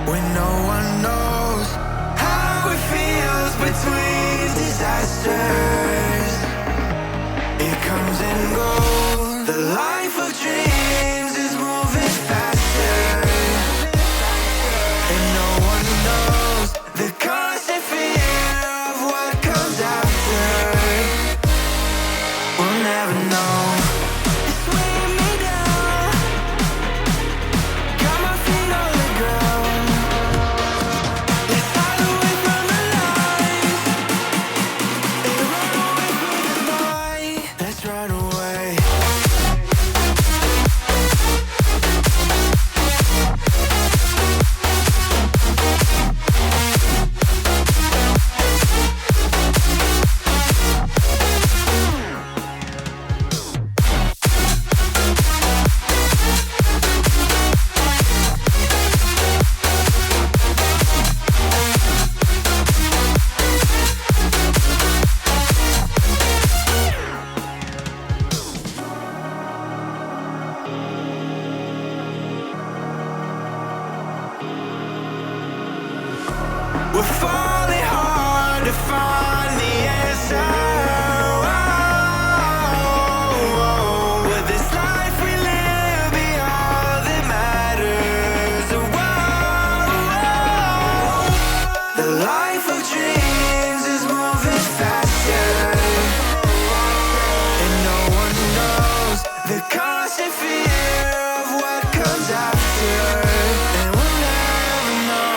when no one knows how it feels between disasters. It comes and goes. The life of dreams is moving faster, and no one knows the constant fear of what comes after. We'll never know. We're falling hard to find the answer. Will this life we live be all that matters? The life of dreams is moving faster, and no one knows the constant fear of what comes after. And we'll never know.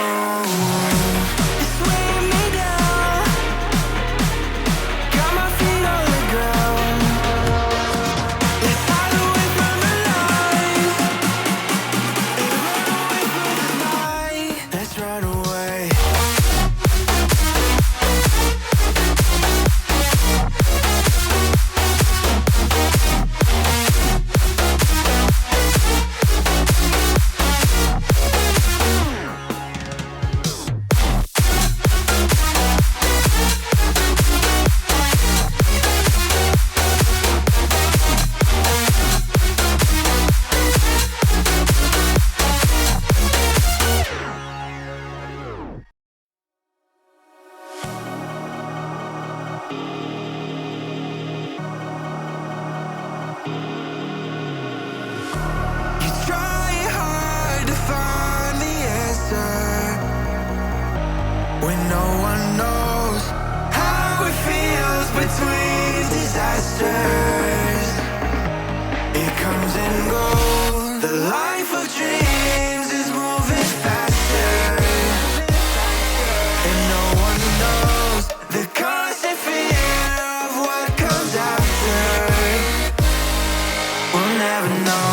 When no one knows how it feels between disasters. It comes and goes. The life of dreams is moving faster, and no one knows the constant fear of what comes after. We'll never know.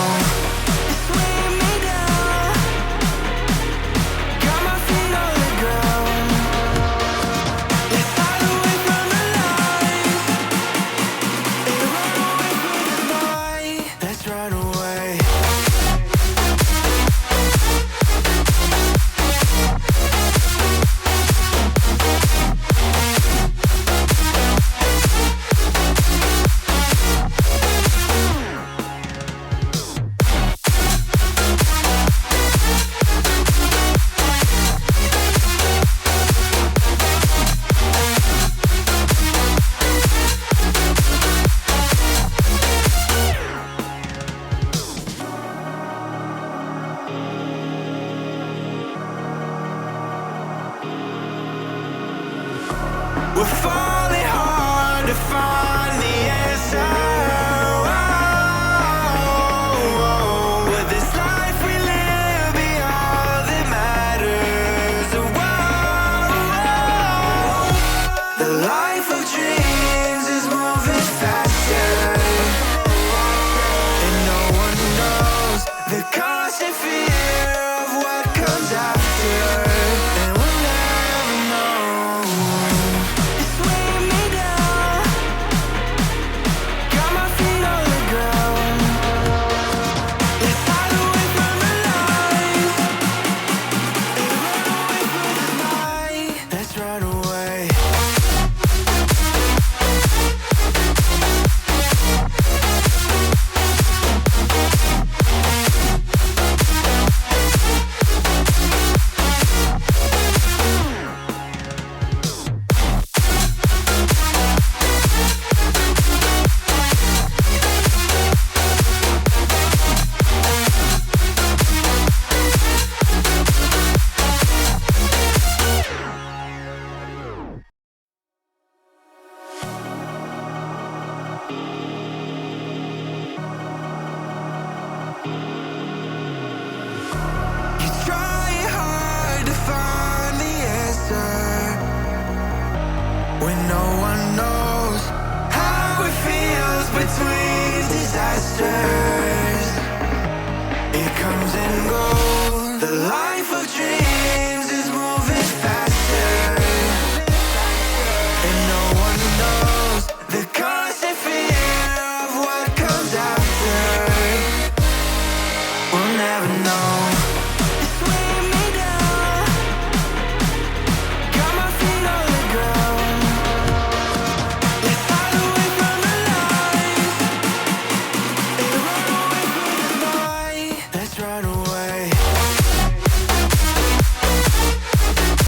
We're falling hard to find the answer. Will this life we live be all that matters? The life of dreams is moving faster, and no one knows the constant fear of what comes after. And we'll never know. comes and goes.